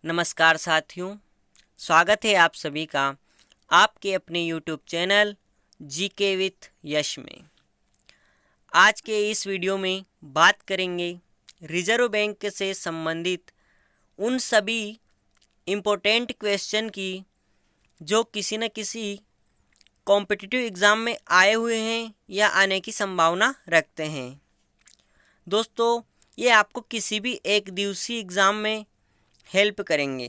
नमस्कार साथियों, स्वागत है आप सभी का आपके अपने यूट्यूब चैनल जीके विथ यश में। आज के इस वीडियो में बात करेंगे रिजर्व बैंक से संबंधित उन सभी इम्पोर्टेंट क्वेश्चन की जो किसी न किसी कॉम्पिटिटिव एग्ज़ाम में आए हुए हैं या आने की संभावना रखते हैं। दोस्तों, ये आपको किसी भी एक दिवसीय एग्ज़ाम में हेल्प करेंगे।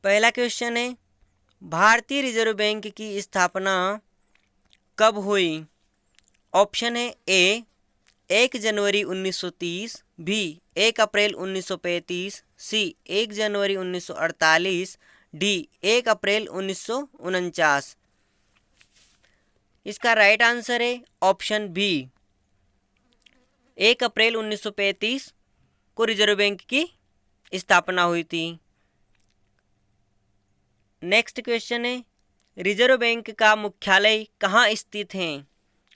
पहला क्वेश्चन है, भारतीय रिजर्व बैंक की स्थापना कब हुई? ऑप्शन है ए 1 जनवरी 1930, बी 1 अप्रैल 1935, सी 1 जनवरी 1948, डी 1 अप्रैल 1949। इसका राइट आंसर है ऑप्शन बी 1 अप्रैल 1935 को रिजर्व बैंक की स्थापना हुई थी। नेक्स्ट क्वेश्चन है, रिजर्व बैंक का मुख्यालय कहाँ स्थित है?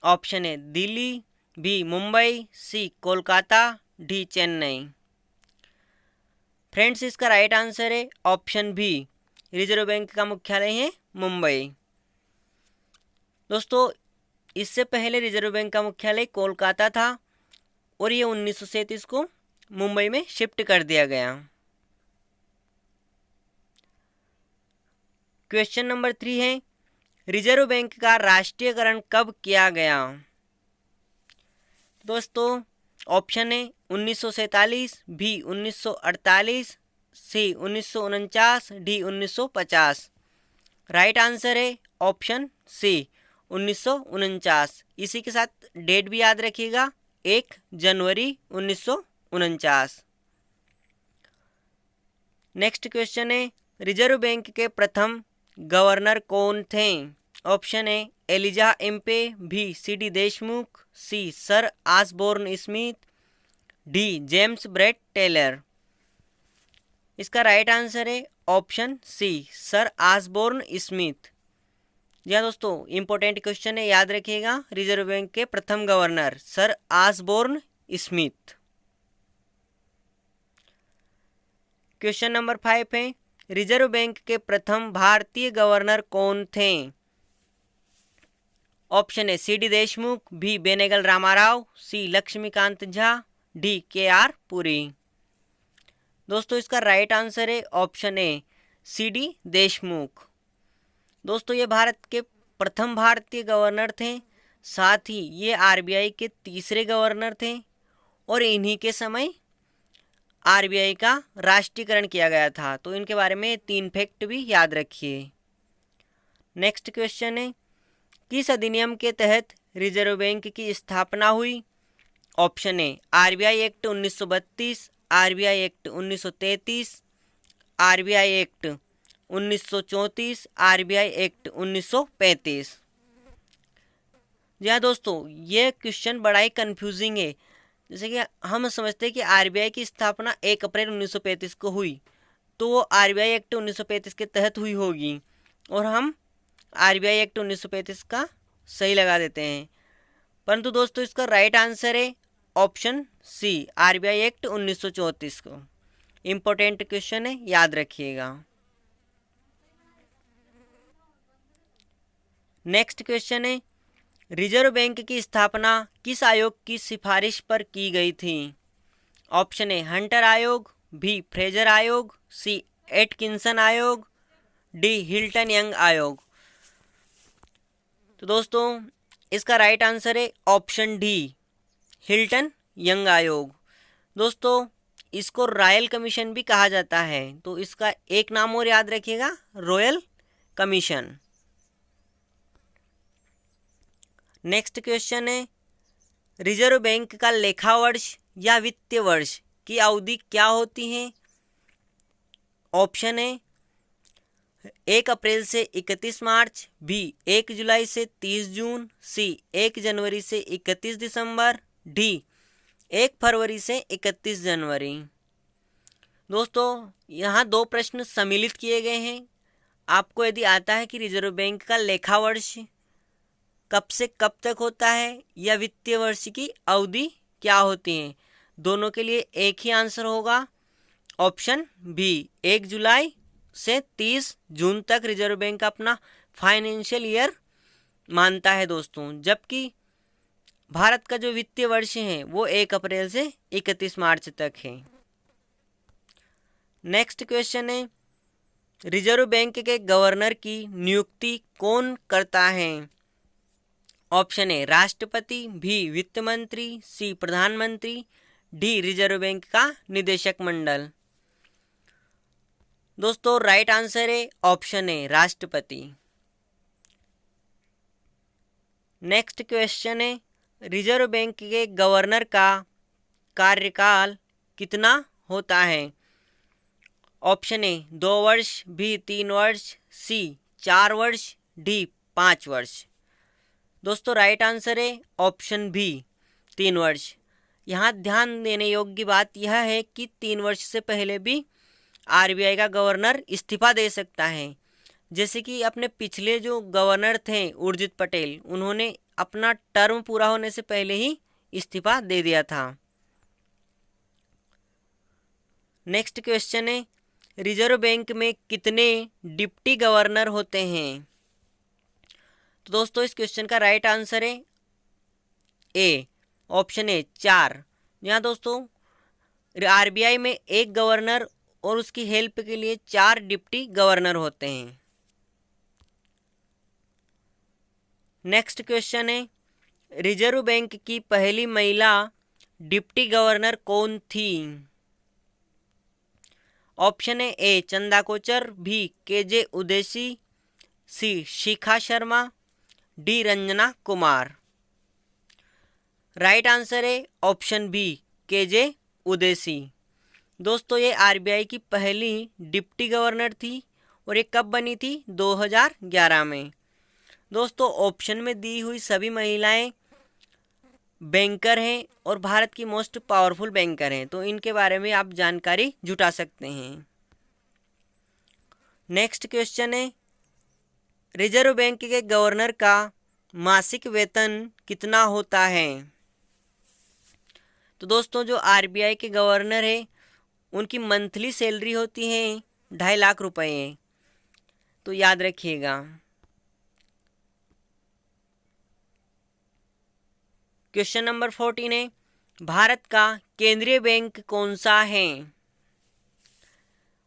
ऑप्शन है दिल्ली, बी मुंबई, सी कोलकाता, डी चेन्नई। फ्रेंड्स, इसका राइट आंसर है ऑप्शन बी, रिजर्व बैंक का मुख्यालय है मुंबई। दोस्तों, इससे पहले रिजर्व बैंक का मुख्यालय कोलकाता था और ये 1937 को मुंबई में शिफ्ट कर दिया गया। क्वेश्चन नंबर 3 है, रिजर्व बैंक का राष्ट्रीयकरण कब किया गया? दोस्तों, ऑप्शन है 1947, B 1948, C 1949, D 1950। Right answer है ऑप्शन सी 1949। इसी के साथ डेट भी याद रखिएगा, 1 जनवरी 1949। नेक्स्ट क्वेश्चन है, रिजर्व बैंक के प्रथम गवर्नर कौन थे? ऑप्शन है Elijah Impey, B C D. Deshmukh, C sir Osborne Smith, D James Brett Taylor. इसका राइट आंसर है option C sir Osborne Smith. जी हाँ दोस्तों, इंपॉर्टेंट क्वेश्चन है, याद रखिएगा। रिजर्व बैंक के प्रथम governor sir Osborne Smith. Question number 5 है, रिजर्व बैंक के प्रथम भारतीय गवर्नर कौन थे? ऑप्शन है सी.डी. देशमुख, बी बेनेगल रामाराव, सी लक्ष्मीकांत झा, डी के.आर. पुरी। दोस्तों, इसका राइट आंसर है ऑप्शन ए सी.डी. देशमुख। दोस्तों, ये भारत के प्रथम भारतीय गवर्नर थे, साथ ही ये आरबीआई के तीसरे गवर्नर थे और इन्हीं के समय आरबीआई का राष्ट्रीयकरण किया गया था। तो इनके बारे में 3 फैक्ट भी याद रखिए। नेक्स्ट क्वेश्चन है, किस अधिनियम के तहत रिजर्व बैंक की स्थापना हुई? Option A RBI act 1932, RBI act 1933, RBI act 1934, RBI act 1935। जी हाँ दोस्तों, ये क्वेश्चन बड़ा ही कन्फ्यूजिंग है। जैसे कि हम समझते हैं कि आरबीआई की स्थापना 1 अप्रैल 1935 को हुई, तो वो आरबीआई एक्ट 1935 के तहत हुई होगी और हम आरबीआई एक्ट 1935 का सही लगा देते हैं। परंतु दोस्तों, इसका राइट आंसर है ऑप्शन सी आरबीआई एक्ट 1934 को। इम्पोर्टेंट क्वेश्चन है, याद रखिएगा। नेक्स्ट क्वेश्चन है, रिजर्व बैंक की स्थापना किस आयोग की सिफारिश पर की गई थी? ऑप्शन ए हंटर आयोग, बी फ्रेजर आयोग, सी एटकिंसन आयोग, डी हिल्टन यंग आयोग। तो दोस्तों, इसका राइट आंसर है ऑप्शन डी हिल्टन यंग आयोग। दोस्तों, इसको रॉयल कमीशन भी कहा जाता है, तो इसका एक नाम और याद रखिएगा, रॉयल कमीशन। नेक्स्ट क्वेश्चन है, रिजर्व बैंक का लेखा वर्ष या वित्तीय वर्ष की अवधि क्या होती है? ऑप्शन है 1 अप्रैल से 31 मार्च, बी 1 जुलाई से 30 जून, सी 1 जनवरी से 31 दिसंबर, डी 1 फरवरी से 31 जनवरी। दोस्तों, यहाँ 2 प्रश्न सम्मिलित किए गए हैं। आपको यदि आता है कि रिजर्व बैंक का लेखा वर्ष कब से कब तक होता है या वित्तीय वर्ष की अवधि क्या होती है, दोनों के लिए एक ही आंसर होगा ऑप्शन बी 1 जुलाई से 30 जून तक रिजर्व बैंक अपना फाइनेंशियल ईयर मानता है दोस्तों, जबकि भारत का जो वित्तीय वर्ष है वो 1 अप्रैल से 31 मार्च तक है। नेक्स्ट क्वेश्चन है, रिजर्व बैंक के गवर्नर की नियुक्ति कौन करता है? ऑप्शन ए राष्ट्रपति, बी वित्त मंत्री, सी प्रधानमंत्री, डी रिजर्व बैंक का निदेशक मंडल। दोस्तों राइट आंसर है ऑप्शन ए राष्ट्रपति। नेक्स्ट क्वेश्चन है, रिजर्व बैंक के गवर्नर का कार्यकाल कितना होता है? ऑप्शन ए 2 वर्ष, बी 3 वर्ष, सी 4 वर्ष, डी 5 वर्ष। दोस्तों राइट आंसर है ऑप्शन बी 3 वर्ष। यहाँ ध्यान देने योग्य बात यह है कि 3 वर्ष से पहले भी आरबीआई का गवर्नर इस्तीफा दे सकता है। जैसे कि अपने पिछले जो गवर्नर थे उर्जित पटेल, उन्होंने अपना टर्म पूरा होने से पहले ही इस्तीफा दे दिया था। नेक्स्ट क्वेश्चन है, रिजर्व बैंक में कितने डिप्टी गवर्नर होते हैं? तो दोस्तों इस क्वेश्चन का राइट आंसर है ए ऑप्शन ए 4। यहाँ दोस्तों आरबीआई में 1 गवर्नर और उसकी हेल्प के लिए 4 डिप्टी गवर्नर होते हैं। नेक्स्ट क्वेश्चन है, रिजर्व बैंक की पहली महिला डिप्टी गवर्नर कौन थी? ऑप्शन है A Chanda Kochhar, B K J Udeshi, C Shikha Sharma, D Ranjana Kumar. Right answer है ऑप्शन बी केजे उदेसी। दोस्तों ये आरबीआई की पहली डिप्टी गवर्नर थी और ये कब बनी थी? 2011 में। दोस्तों ऑप्शन में दी हुई सभी महिलाएं बैंकर हैं और भारत की मोस्ट पावरफुल बैंकर हैं, तो इनके बारे में आप जानकारी जुटा सकते हैं। नेक्स्ट क्वेश्चन है, रिजर्व बैंक के गवर्नर का मासिक वेतन कितना होता है? तो दोस्तों जो आरबीआई के गवर्नर है उनकी मंथली सैलरी होती है 2.5 लाख रुपए, तो याद रखिएगा। क्वेश्चन नंबर 14 है, भारत का केंद्रीय बैंक कौन सा है?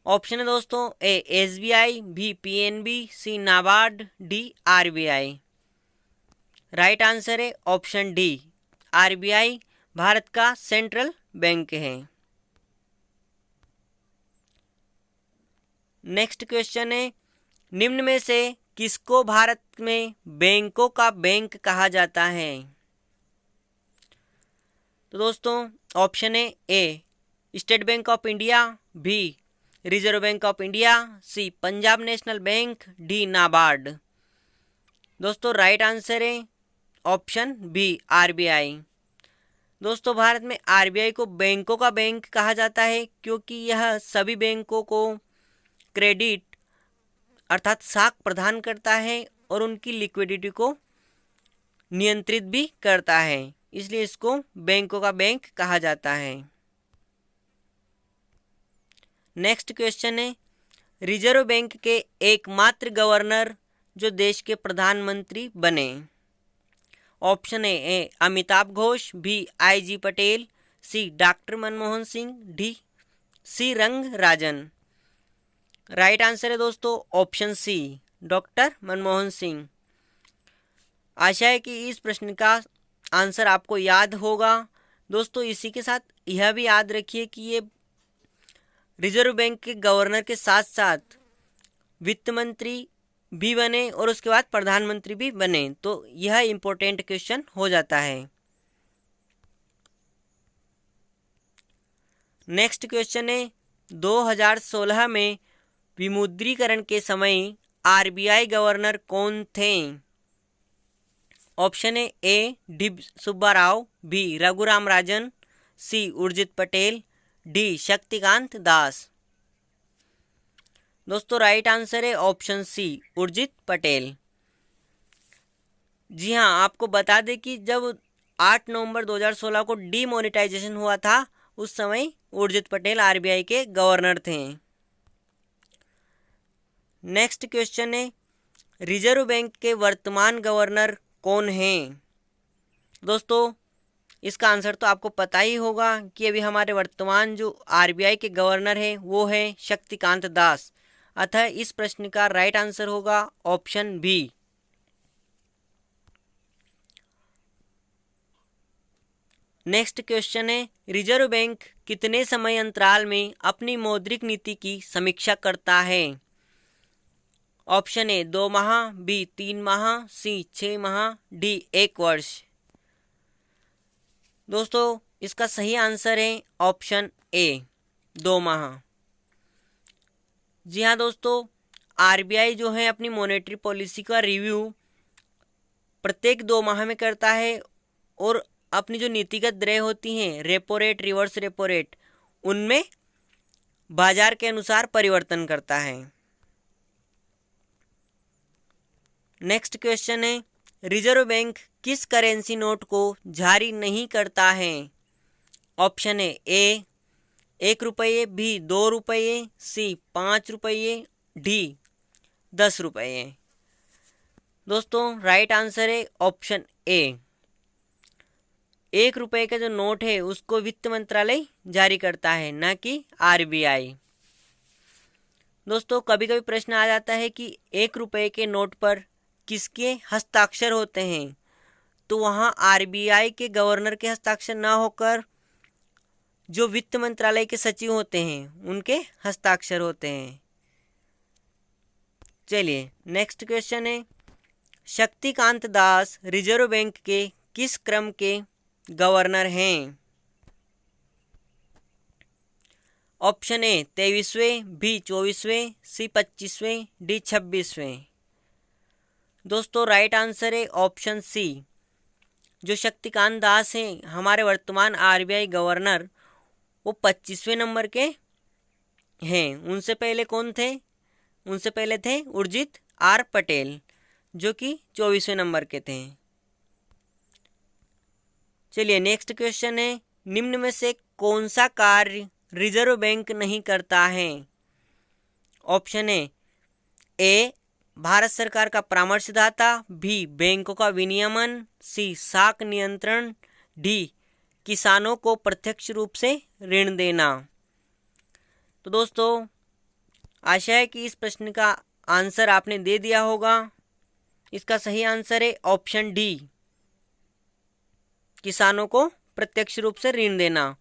ऑप्शन है दोस्तों A SBI, B PNB, C NABARD, D RBI. Right answer है ऑप्शन डी आरबीआई भारत का सेंट्रल बैंक है। नेक्स्ट क्वेश्चन है, निम्न में से किसको भारत में बैंकों का बैंक कहा जाता है? तो दोस्तों ऑप्शन है A State Bank of India, B Reserve Bank of India, C Punjab National Bank, D NABARD. दोस्तों राइट आंसर है ऑप्शन बी आरबीआई। दोस्तों भारत में आरबीआई को बैंकों का बैंक कहा जाता है क्योंकि यह सभी बैंकों को क्रेडिट अर्थात साख प्रदान करता है और उनकी लिक्विडिटी को नियंत्रित भी करता है, इसलिए इसको बैंकों का बैंक कहा जाता है। नेक्स्ट क्वेश्चन है, रिजर्व बैंक के एकमात्र गवर्नर जो देश के प्रधानमंत्री बने। Option A Amitabh Ghosh, B I G Patel, C doctor Manmohan Singh, D C Rangarajan. Right answer है दोस्तों option C doctor Manmohan Singh. आशा है कि इस प्रश्न का आंसर आपको याद होगा। दोस्तों इसी के साथ यह भी याद रखिए कि ये रिजर्व बैंक के गवर्नर के साथ साथ वित्त मंत्री भी बने और उसके बाद प्रधानमंत्री भी बने, तो यह इम्पोर्टेंट क्वेश्चन हो जाता है। नेक्स्ट क्वेश्चन है, 2016 में विमुद्रीकरण के समय आरबीआई गवर्नर कौन थे? ऑप्शन है A D Subbarao, B Raghuram Rajan, C Urjit Patel, D Shaktikanta Das. दोस्तों राइट आंसर है ऑप्शन सी उर्जित पटेल। जी हाँ, आपको बता दें कि जब 8 नवंबर 2016 को डीमोनेटाइजेशन हुआ था उस समय उर्जित पटेल आरबीआई के गवर्नर थे। नेक्स्ट क्वेश्चन है, रिजर्व बैंक के वर्तमान गवर्नर कौन हैं? दोस्तों इसका आंसर तो आपको पता ही होगा कि अभी हमारे वर्तमान जो आरबीआई के गवर्नर हैं वो है शक्तिकांत दास। अतः इस प्रश्न का राइट आंसर होगा ऑप्शन बी। नेक्स्ट क्वेश्चन है, रिजर्व बैंक कितने समय अंतराल में अपनी मौद्रिक नीति की समीक्षा करता है? ऑप्शन ए 2 माह, बी 3 माह, सी 6 माह, डी 1 वर्ष। दोस्तों इसका सही आंसर है ऑप्शन ए 2 माह। जी हाँ दोस्तों, आरबीआई जो है अपनी मॉनेटरी पॉलिसी का रिव्यू प्रत्येक 2 माह में करता है और अपनी जो नीतिगत दरें होती हैं repo rate, reverse repo rate, उनमें बाजार के अनुसार परिवर्तन करता है। नेक्स्ट क्वेश्चन है, रिजर्व बैंक किस करेंसी नोट को जारी नहीं करता है? ऑप्शन है ए 1 रुपये, बी 2 रुपये, सी 5 रुपये, डी 10 रुपये। दोस्तों राइट आंसर है ऑप्शन ए। 1 रुपये का जो नोट है उसको वित्त मंत्रालय जारी करता है, ना कि आरबीआई। दोस्तों कभी कभी प्रश्न आ जाता है कि 1 रुपये के नोट पर किसके हस्ताक्षर होते हैं, तो वहाँ आरबीआई के गवर्नर के हस्ताक्षर ना होकर जो वित्त मंत्रालय के सचिव होते हैं उनके हस्ताक्षर होते हैं। चलिए नेक्स्ट क्वेश्चन है, शक्तिकांत दास रिजर्व बैंक के किस क्रम के गवर्नर हैं? ऑप्शन ए 23वें, बी 24वें, सी 25वें, डी 26वें। दोस्तों राइट आंसर है ऑप्शन सी। जो शक्तिकांत दास हैं हमारे वर्तमान आरबीआई गवर्नर, वो 25वें नंबर के हैं। उनसे पहले कौन थे? उनसे पहले थे उर्जित आर पटेल जो कि 24वें नंबर के थे। चलिए नेक्स्ट क्वेश्चन है, निम्न में से कौन सा कार्य रिजर्व बैंक नहीं करता है? ऑप्शन है ए भारत सरकार का परामर्शदाता, बी बैंकों का विनियमन, सी साख नियंत्रण, डी किसानों को प्रत्यक्ष रूप से ऋण देना। तो दोस्तों आशा है कि इस प्रश्न का आंसर आपने दे दिया होगा। इसका सही आंसर है ऑप्शन डी, किसानों को प्रत्यक्ष रूप से ऋण देना।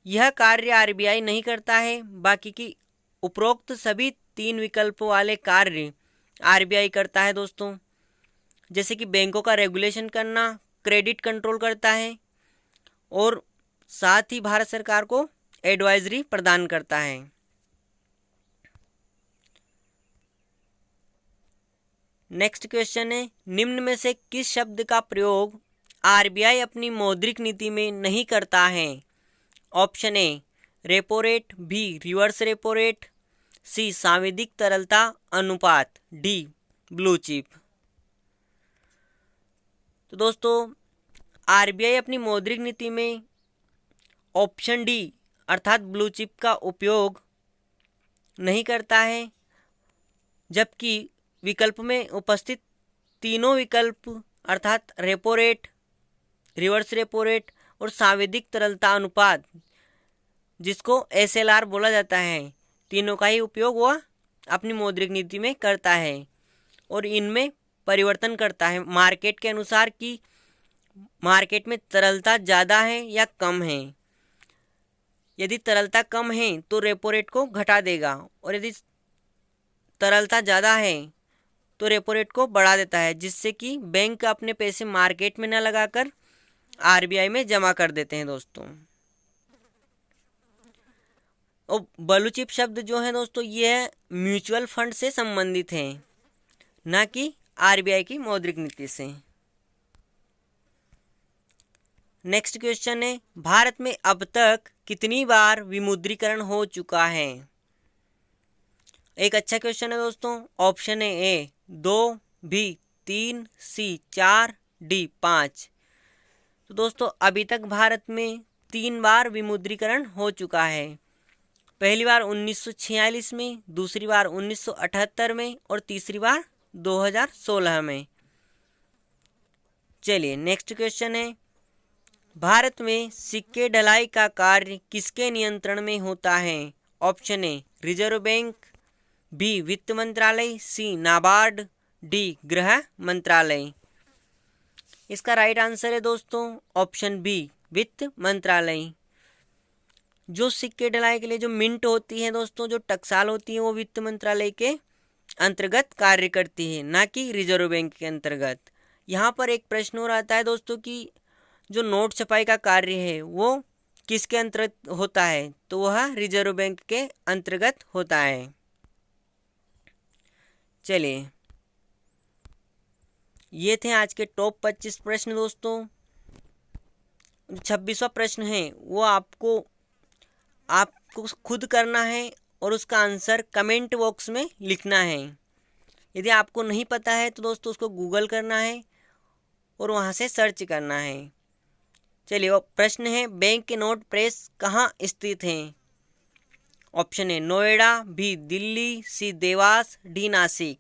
यह कार्य आरबीआई नहीं करता है, बाकी की उपरोक्त सभी 3 विकल्पों वाले कार्य आरबीआई करता है दोस्तों। जैसे कि बैंकों का रेगुलेशन करना, क्रेडिट कंट्रोल करता है और साथ ही भारत सरकार को एडवाइजरी प्रदान करता है। नेक्स्ट क्वेश्चन है, निम्न में से किस शब्द का प्रयोग आरबीआई अपनी मौद्रिक नीति में नहीं करता है? Option A repo rate, B reverse repo rate, C सांविधिक तरलता अनुपात, डी ब्लू चिप। तो दोस्तों आरबीआई अपनी मौद्रिक नीति में ऑप्शन डी अर्थात ब्लू चिप का उपयोग नहीं करता है, जबकि विकल्प में उपस्थित तीनों विकल्प अर्थात repo rate, reverse repo rate और सांविधिक तरलता अनुपात, जिसको एसएलआर बोला जाता है, तीनों का ही उपयोग वह अपनी मौद्रिक नीति में करता है और इनमें परिवर्तन करता है मार्केट के अनुसार कि मार्केट में तरलता ज़्यादा है या कम है। यदि तरलता कम है तो रेपो रेट को घटा देगा और यदि तरलता ज़्यादा है तो रेपो रेट को बढ़ा देता है, जिससे कि बैंक अपने पैसे मार्केट में न लगाकर आरबीआई में जमा कर देते हैं दोस्तों। और ब्लू चिप शब्द जो है दोस्तों ये म्यूचुअल फंड से संबंधित हैं, ना कि आरबीआई की मौद्रिक नीति से। नेक्स्ट क्वेश्चन है, भारत में अब तक कितनी बार विमुद्रीकरण हो चुका है? एक अच्छा क्वेश्चन है दोस्तों। ऑप्शन है ए 2, बी 3, सी 4, डी 5। तो दोस्तों अभी तक भारत में 3 बार विमुद्रीकरण हो चुका है। पहली बार 1946 में, दूसरी बार 1978 में और तीसरी बार 2016 में। चलिए नेक्स्ट क्वेश्चन है, भारत में सिक्के ढलाई का कार्य किसके नियंत्रण में होता है? Option A reserve bank, B वित्त मंत्रालय, सी नाबार्ड, डी गृह मंत्रालय। इसका राइट आंसर है दोस्तों ऑप्शन बी वित्त मंत्रालय। जो सिक्के ढलाई के लिए जो मिंट होती है दोस्तों, जो टकसाल होती है, वो वित्त मंत्रालय के अंतर्गत कार्य करती है, ना कि रिजर्व बैंक के अंतर्गत। यहाँ पर एक प्रश्न और आता है दोस्तों कि जो नोट छपाई का कार्य है वो किसके अंतर्गत होता है? तो वह रिजर्व बैंक के अंतर्गत होता है। चलिए ये थे आज के टॉप 25 प्रश्न दोस्तों। 26वां प्रश्न है वो आपको खुद करना है और उसका आंसर कमेंट बॉक्स में लिखना है। यदि आपको नहीं पता है तो दोस्तों उसको गूगल करना है और वहाँ से सर्च करना है। चलिए वो प्रश्न है, बैंक के नोट प्रेस कहाँ स्थित हैं? Option A Noida, B Delhi, C Dewas, D Nashik.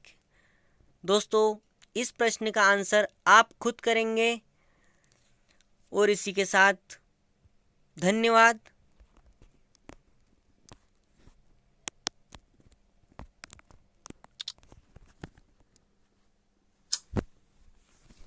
दोस्तों इस प्रश्न का आंसर आप खुद करेंगे। और इसी के साथ धन्यवाद।